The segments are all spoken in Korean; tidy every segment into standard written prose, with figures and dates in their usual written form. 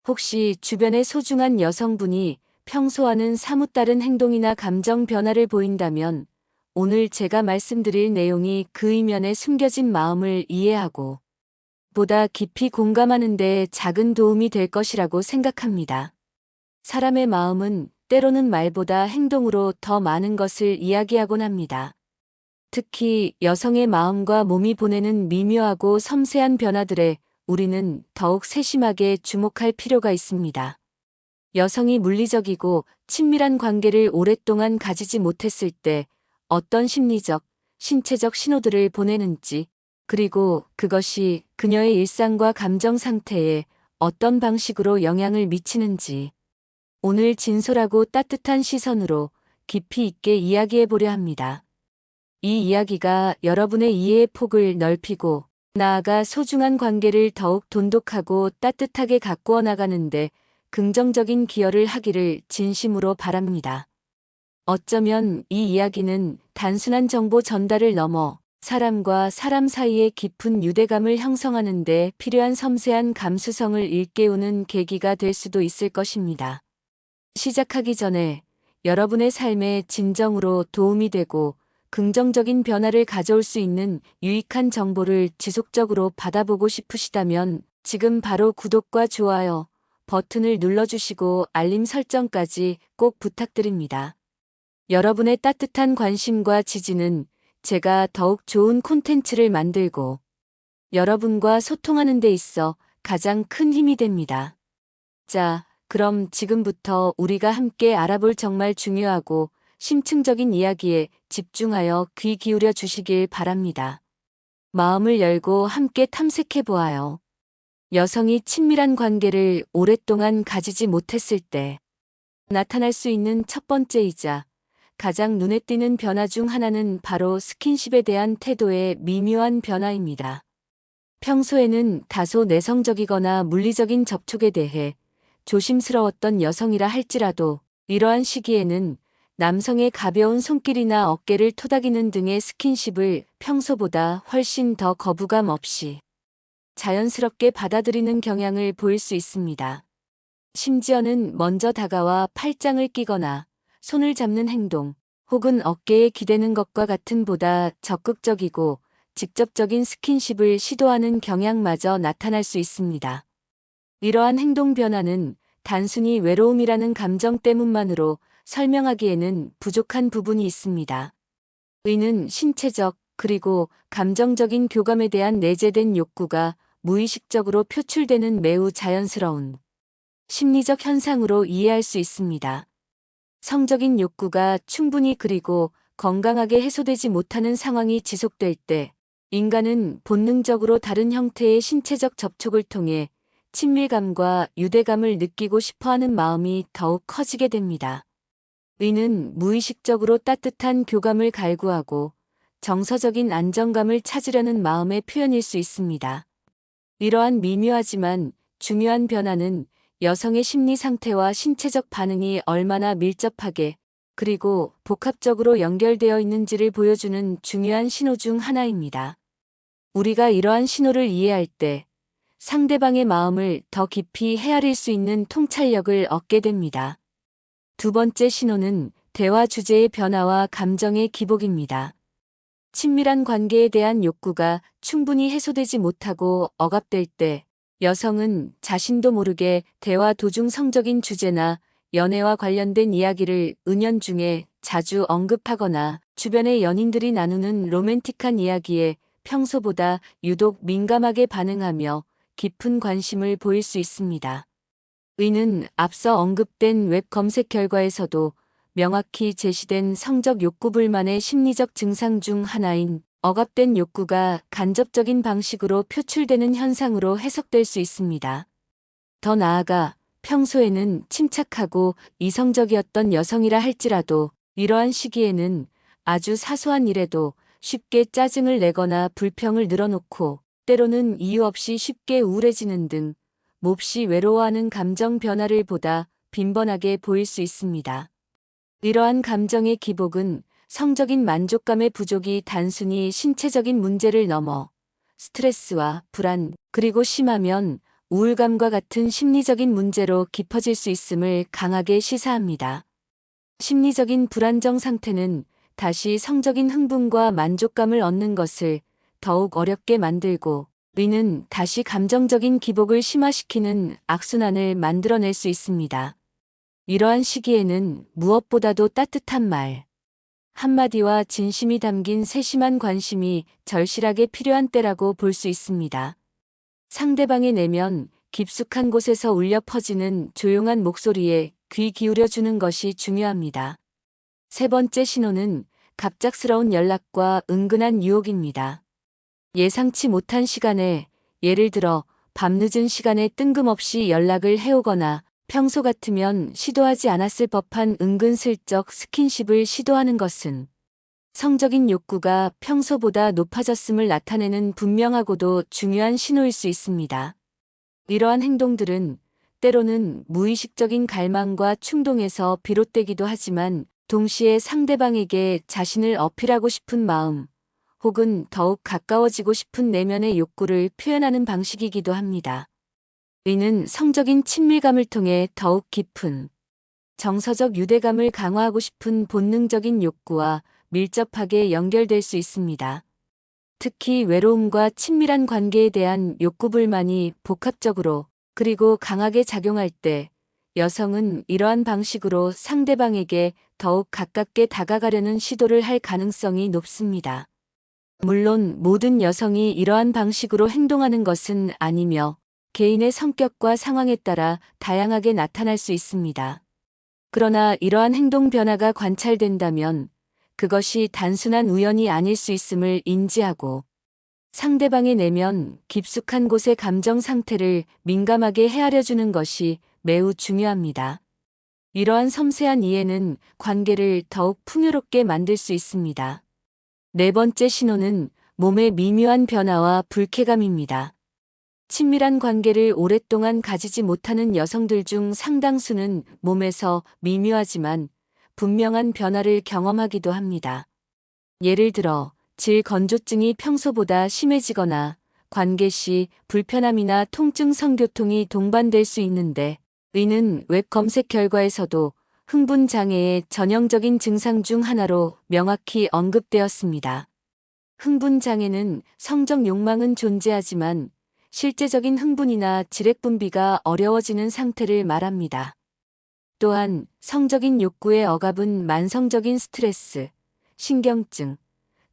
혹시 주변의 소중한 여성분이 평소와는 사뭇 다른 행동이나 감정 변화를 보인다면 오늘 제가 말씀드릴 내용이 그 이면에 숨겨진 마음을 이해하고 보다 깊이 공감하는 데 작은 도움이 될 것이라고 생각합니다. 사람의 마음은 때로는 말보다 행동으로 더 많은 것을 이야기하곤 합니다. 특히 여성의 마음과 몸이 보내는 미묘하고 섬세한 변화들에 우리는 더욱 세심하게 주목할 필요가 있습니다. 여성이 물리적이고 친밀한 관계를 오랫동안 가지지 못했을 때 어떤 심리적, 신체적 신호들을 보내는지, 그리고 그것이 그녀의 일상과 감정 상태에 어떤 방식으로 영향을 미치는지, 오늘 진솔하고 따뜻한 시선으로 깊이 있게 이야기해 보려 합니다. 이 이야기가 여러분의 이해의 폭을 넓히고 나아가 소중한 관계를 더욱 돈독하고 따뜻하게 가꾸어 나가는데 긍정적인 기여를 하기를 진심으로 바랍니다. 어쩌면 이 이야기는 단순한 정보 전달을 넘어 사람과 사람 사이의 깊은 유대감을 형성하는 데 필요한 섬세한 감수성을 일깨우는 계기가 될 수도 있을 것입니다. 시작하기 전에 여러분의 삶에 진정으로 도움이 되고 긍정적인 변화를 가져올 수 있는 유익한 정보를 지속적으로 받아보고 싶으시다면 지금 바로 구독과 좋아요 버튼을 눌러주시고 알림 설정까지 꼭 부탁드립니다. 여러분의 따뜻한 관심과 지지는 제가 더욱 좋은 콘텐츠를 만들고 여러분과 소통하는 데 있어 가장 큰 힘이 됩니다. 자, 그럼 지금부터 우리가 함께 알아볼 정말 중요하고 심층적인 이야기에 집중하여 귀 기울여 주시길 바랍니다. 마음을 열고 함께 탐색해 보아요. 여성이 친밀한 관계를 오랫동안 가지지 못했을 때 나타날 수 있는 첫 번째이자 가장 눈에 띄는 변화 중 하나는 바로 스킨십에 대한 태도의 미묘한 변화입니다. 평소에는 다소 내성적이거나 물리적인 접촉에 대해 조심스러웠던 여성이라 할지라도 이러한 시기에는 남성의 가벼운 손길이나 어깨를 토닥이는 등의 스킨십을 평소보다 훨씬 더 거부감 없이 자연스럽게 받아들이는 경향을 보일 수 있습니다. 심지어는 먼저 다가와 팔짱을 끼거나 손을 잡는 행동, 혹은 어깨에 기대는 것과 같은 보다 적극적이고 직접적인 스킨십을 시도하는 경향마저 나타날 수 있습니다. 이러한 행동 변화는 단순히 외로움이라는 감정 때문만으로 설명하기에는 부족한 부분이 있습니다. 이는 신체적 그리고 감정적인 교감에 대한 내재된 욕구가 무의식적으로 표출되는 매우 자연스러운 심리적 현상으로 이해할 수 있습니다. 성적인 욕구가 충분히 그리고 건강하게 해소되지 못하는 상황이 지속될 때 인간은 본능적으로 다른 형태의 신체적 접촉을 통해 친밀감과 유대감을 느끼고 싶어하는 마음이 더욱 커지게 됩니다. 이는 무의식적으로 따뜻한 교감을 갈구하고 정서적인 안정감을 찾으려는 마음의 표현일 수 있습니다. 이러한 미묘하지만 중요한 변화는 여성의 심리 상태와 신체적 반응이 얼마나 밀접하게 그리고 복합적으로 연결되어 있는지를 보여주는 중요한 신호 중 하나입니다. 우리가 이러한 신호를 이해할 때 상대방의 마음을 더 깊이 헤아릴 수 있는 통찰력을 얻게 됩니다. 두 번째 신호는 대화 주제의 변화와 감정의 기복입니다. 친밀한 관계에 대한 욕구가 충분히 해소되지 못하고 억압될 때 여성은 자신도 모르게 대화 도중 성적인 주제나 연애와 관련된 이야기를 은연중에 자주 언급하거나 주변의 연인들이 나누는 로맨틱한 이야기에 평소보다 유독 민감하게 반응하며 깊은 관심을 보일 수 있습니다. 이는 앞서 언급된 웹 검색 결과에서도 명확히 제시된 성적 욕구 불만의 심리적 증상 중 하나인 억압된 욕구가 간접적인 방식으로 표출되는 현상으로 해석될 수 있습니다. 더 나아가 평소에는 침착하고 이성적이었던 여성이라 할지라도 이러한 시기에는 아주 사소한 일에도 쉽게 짜증을 내거나 불평을 늘어놓고 때로는 이유 없이 쉽게 우울해지는 등 몹시 외로워하는 감정 변화를 보다 빈번하게 보일 수 있습니다. 이러한 감정의 기복은 성적인 만족감의 부족이 단순히 신체적인 문제를 넘어 스트레스와 불안, 그리고 심하면 우울감과 같은 심리적인 문제로 깊어질 수 있음을 강하게 시사합니다. 심리적인 불안정 상태는 다시 성적인 흥분과 만족감을 얻는 것을 더욱 어렵게 만들고, 이는 다시 감정적인 기복을 심화시키는 악순환을 만들어낼 수 있습니다. 이러한 시기에는 무엇보다도 따뜻한 말 한마디와 진심이 담긴 세심한 관심이 절실하게 필요한 때라고 볼 수 있습니다. 상대방의 내면 깊숙한 곳에서 울려 퍼지는 조용한 목소리에 귀 기울여주는 것이 중요합니다. 세 번째 신호는 갑작스러운 연락과 은근한 유혹입니다. 예상치 못한 시간에, 예를 들어 밤늦은 시간에 뜬금없이 연락을 해오거나 평소 같으면 시도하지 않았을 법한 은근슬쩍 스킨십을 시도하는 것은 성적인 욕구가 평소보다 높아졌음을 나타내는 분명하고도 중요한 신호일 수 있습니다. 이러한 행동들은 때로는 무의식적인 갈망과 충동에서 비롯되기도 하지만, 동시에 상대방에게 자신을 어필하고 싶은 마음 혹은 더욱 가까워지고 싶은 내면의 욕구를 표현하는 방식이기도 합니다. 이는 성적인 친밀감을 통해 더욱 깊은 정서적 유대감을 강화하고 싶은 본능적인 욕구와 밀접하게 연결될 수 있습니다. 특히 외로움과 친밀한 관계에 대한 욕구불만이 복합적으로 그리고 강하게 작용할 때, 여성은 이러한 방식으로 상대방에게 더욱 가깝게 다가가려는 시도를 할 가능성이 높습니다. 물론 모든 여성이 이러한 방식으로 행동하는 것은 아니며, 개인의 성격과 상황에 따라 다양하게 나타날 수 있습니다. 그러나 이러한 행동 변화가 관찰된다면 그것이 단순한 우연이 아닐 수 있음을 인지하고, 상대방의 내면 깊숙한 곳의 감정 상태를 민감하게 헤아려주는 것이 매우 중요합니다. 이러한 섬세한 이해는 관계를 더욱 풍요롭게 만들 수 있습니다. 네 번째 신호는 몸의 미묘한 변화와 불쾌감입니다. 친밀한 관계를 오랫동안 가지지 못하는 여성들 중 상당수는 몸에서 미묘하지만 분명한 변화를 경험하기도 합니다. 예를 들어 질 건조증이 평소보다 심해지거나 관계 시 불편함이나 통증 성교통이 동반될 수 있는데, 이는 웹 검색 결과에서도 흥분 장애의 전형적인 증상 중 하나로 명확히 언급되었습니다. 흥분 장애는 성적 욕망은 존재하지만 실제적인 흥분이나 지렉 분비가 어려워지는 상태를 말합니다. 또한 성적인 욕구의 억압은 만성적인 스트레스, 신경증,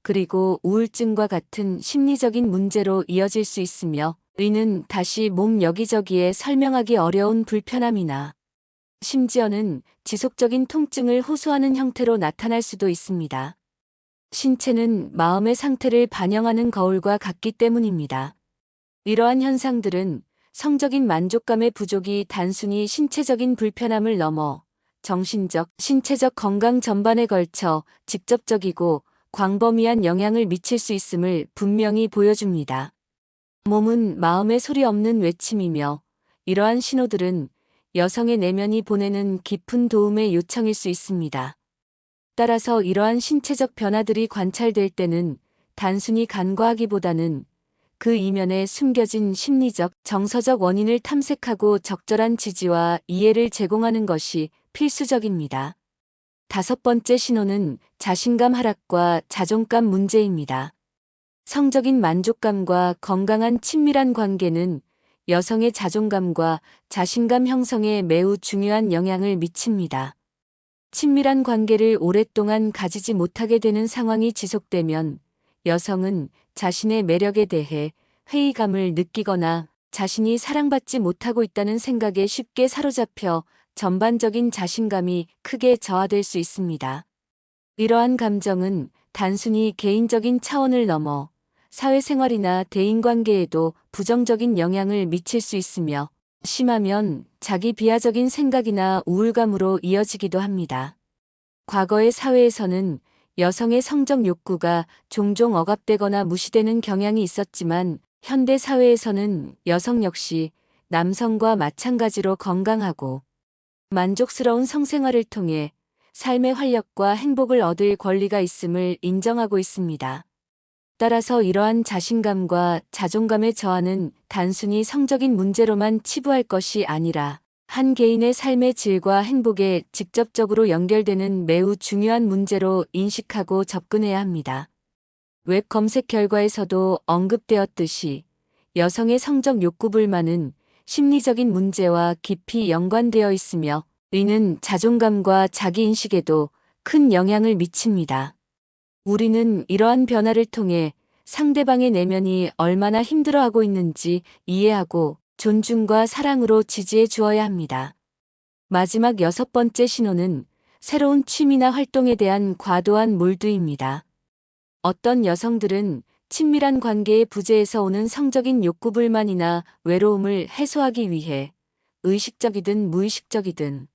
그리고 우울증과 같은 심리적인 문제로 이어질 수 있으며, 이는 다시 몸 여기저기에 설명하기 어려운 불편함이나 심지어는 지속적인 통증을 호소하는 형태로 나타날 수도 있습니다. 신체는 마음의 상태를 반영하는 거울과 같기 때문입니다. 이러한 현상들은 성적인 만족감의 부족이 단순히 신체적인 불편함을 넘어 정신적, 신체적 건강 전반에 걸쳐 직접적이고 광범위한 영향을 미칠 수 있음을 분명히 보여줍니다. 몸은 마음의 소리 없는 외침이며, 이러한 신호들은 여성의 내면이 보내는 깊은 도움의 요청일 수 있습니다. 따라서 이러한 신체적 변화들이 관찰될 때는 단순히 간과하기보다는 그 이면에 숨겨진 심리적, 정서적 원인을 탐색하고 적절한 지지와 이해를 제공하는 것이 필수적입니다. 다섯 번째 신호는 자신감 하락과 자존감 문제입니다. 성적인 만족감과 건강한 친밀한 관계는 여성의 자존감과 자신감 형성에 매우 중요한 영향을 미칩니다. 친밀한 관계를 오랫동안 가지지 못하게 되는 상황이 지속되면 여성은 자신의 매력에 대해 회의감을 느끼거나 자신이 사랑받지 못하고 있다는 생각에 쉽게 사로잡혀 전반적인 자신감이 크게 저하될 수 있습니다. 이러한 감정은 단순히 개인적인 차원을 넘어 사회생활이나 대인관계에도 부정적인 영향을 미칠 수 있으며, 심하면 자기 비하적인 생각이나 우울감으로 이어지기도 합니다. 과거의 사회에서는 여성의 성적 욕구가 종종 억압되거나 무시되는 경향이 있었지만, 현대 사회에서는 여성 역시 남성과 마찬가지로 건강하고 만족스러운 성생활을 통해 삶의 활력과 행복을 얻을 권리가 있음을 인정하고 있습니다. 따라서 이러한 자신감과 자존감의 저하는 단순히 성적인 문제로만 치부할 것이 아니라 한 개인의 삶의 질과 행복에 직접적으로 연결되는 매우 중요한 문제로 인식하고 접근해야 합니다. 웹 검색 결과에서도 언급되었듯이 여성의 성적 욕구 불만은 심리적인 문제와 깊이 연관되어 있으며 이는 자존감과 자기인식에도 큰 영향을 미칩니다. 우리는 이러한 변화를 통해 상대방의 내면이 얼마나 힘들어하고 있는지 이해하고 존중과 사랑으로 지지해 주어야 합니다. 마지막 6번째 신호는 새로운 취미나 활동에 대한 과도한 몰두입니다. 어떤 여성들은 친밀한 관계의 부재에서 오는 성적인 욕구 불만이나 외로움을 해소하기 위해 의식적이든 무의식적이든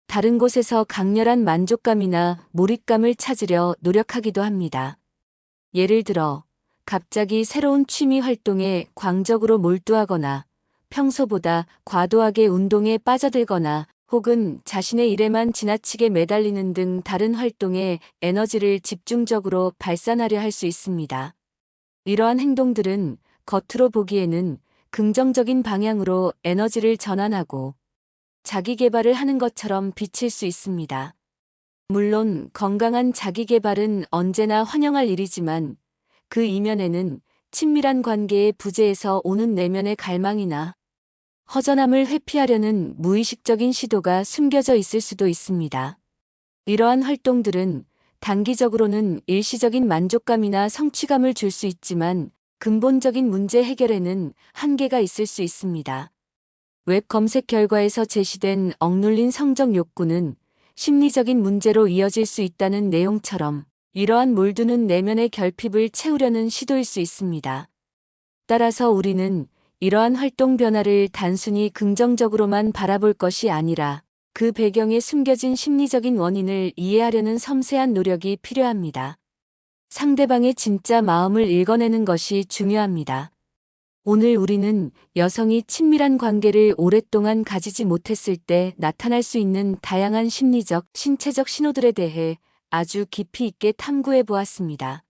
다른 곳에서 강렬한 만족감이나 몰입감을 찾으려 노력하기도 합니다. 예를 들어 갑자기 새로운 취미 활동에 광적으로 몰두하거나 평소보다 과도하게 운동에 빠져들거나 혹은 자신의 일에만 지나치게 매달리는 등 다른 활동에 에너지를 집중적으로 발산하려 할 수 있습니다. 이러한 행동들은 겉으로 보기에는 긍정적인 방향으로 에너지를 전환하고 자기 개발을 하는 것처럼 비칠 수 있습니다. 물론 건강한 자기 개발은 언제나 환영할 일이지만 그 이면에는 친밀한 관계의 부재에서 오는 내면의 갈망이나 허전함을 회피하려는 무의식적인 시도가 숨겨져 있을 수도 있습니다. 이러한 활동들은 단기적으로는 일시적인 만족감이나 성취감을 줄 수 있지만 근본적인 문제 해결에는 한계가 있을 수 있습니다. 웹 검색 결과에서 제시된 억눌린 성적 욕구는 심리적인 문제로 이어질 수 있다는 내용처럼 이러한 몰두는 내면의 결핍을 채우려는 시도일 수 있습니다. 따라서 우리는 이러한 활동 변화를 단순히 긍정적으로만 바라볼 것이 아니라 그 배경에 숨겨진 심리적인 원인을 이해하려는 섬세한 노력이 필요합니다. 상대방의 진짜 마음을 읽어내는 것이 중요합니다. 오늘 우리는 여성이 친밀한 관계를 오랫동안 가지지 못했을 때 나타날 수 있는 다양한 심리적, 신체적 신호들에 대해 아주 깊이 있게 탐구해 보았습니다.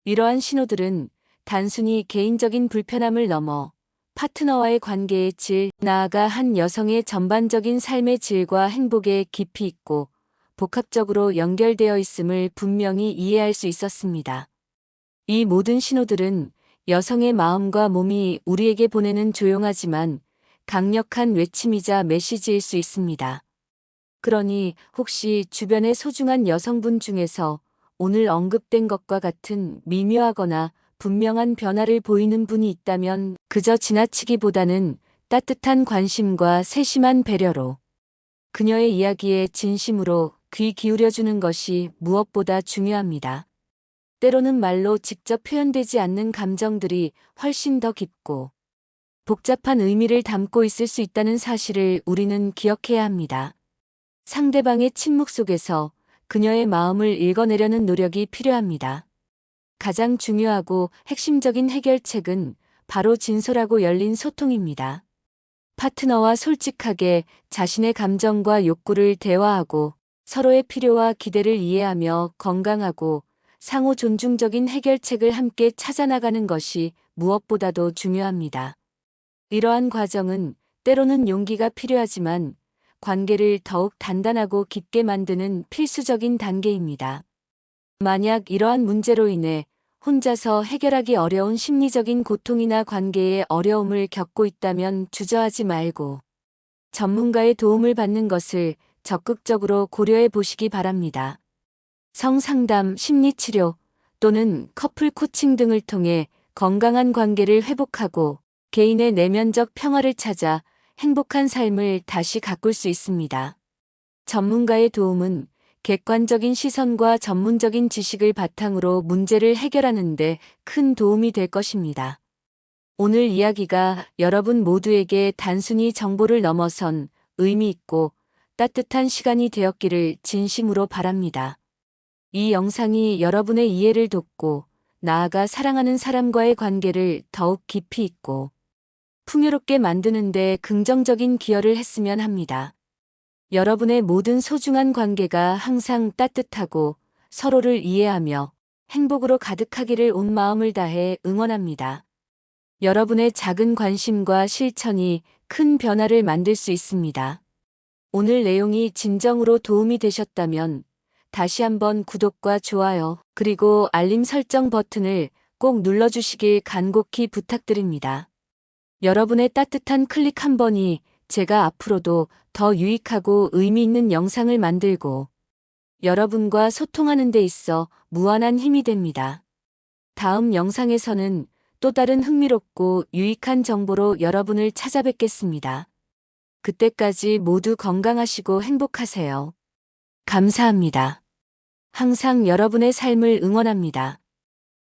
이러한 신호들은 단순히 개인적인 불편함을 넘어 파트너와의 관계의 질, 나아가 한 여성의 전반적인 삶의 질과 행복에 깊이 있고 복합적으로 연결되어 있음을 분명히 이해할 수 있었습니다. 이 모든 신호들은 여성의 마음과 몸이 우리에게 보내는 조용하지만 강력한 외침이자 메시지일 수 있습니다. 그러니 혹시 주변의 소중한 여성분 중에서 오늘 언급된 것과 같은 미묘하거나 분명한 변화를 보이는 분이 있다면 그저 지나치기보다는 따뜻한 관심과 세심한 배려로 그녀의 이야기에 진심으로 귀 기울여주는 것이 무엇보다 중요합니다. 때로는 말로 직접 표현되지 않는 감정들이 훨씬 더 깊고 복잡한 의미를 담고 있을 수 있다는 사실을 우리는 기억해야 합니다. 상대방의 침묵 속에서 그녀의 마음을 읽어내려는 노력이 필요합니다. 가장 중요하고 핵심적인 해결책은 바로 진솔하고 열린 소통입니다. 파트너와 솔직하게 자신의 감정과 욕구를 대화하고 서로의 필요와 기대를 이해하며 건강하고 상호 존중적인 해결책을 함께 찾아나가는 것이 무엇보다도 중요합니다. 이러한 과정은 때로는 용기가 필요하지만 관계를 더욱 단단하고 깊게 만드는 필수적인 단계입니다. 만약 이러한 문제로 인해 혼자서 해결하기 어려운 심리적인 고통이나 관계의 어려움을 겪고 있다면 주저하지 말고 전문가의 도움을 받는 것을 적극적으로 고려해 보시기 바랍니다. 성상담, 심리치료 또는 커플 코칭 등을 통해 건강한 관계를 회복하고 개인의 내면적 평화를 찾아 행복한 삶을 다시 가꿀 수 있습니다. 전문가의 도움은 객관적인 시선과 전문적인 지식을 바탕으로 문제를 해결하는 데 큰 도움이 될 것입니다. 오늘 이야기가 여러분 모두에게 단순히 정보를 넘어선 의미 있고 따뜻한 시간이 되었기를 진심으로 바랍니다. 이 영상이 여러분의 이해를 돕고 나아가 사랑하는 사람과의 관계를 더욱 깊이 있고 풍요롭게 만드는 데 긍정적인 기여를 했으면 합니다. 여러분의 모든 소중한 관계가 항상 따뜻하고 서로를 이해하며 행복으로 가득하기를 온 마음을 다해 응원합니다. 여러분의 작은 관심과 실천이 큰 변화를 만들 수 있습니다. 오늘 내용이 진정으로 도움이 되셨다면 다시 한번 구독과 좋아요, 그리고 알림 설정 버튼을 꼭 눌러주시길 간곡히 부탁드립니다. 여러분의 따뜻한 클릭 한 번이 제가 앞으로도 더 유익하고 의미 있는 영상을 만들고 여러분과 소통하는 데 있어 무한한 힘이 됩니다. 다음 영상에서는 또 다른 흥미롭고 유익한 정보로 여러분을 찾아뵙겠습니다. 그때까지 모두 건강하시고 행복하세요. 감사합니다. 항상 여러분의 삶을 응원합니다.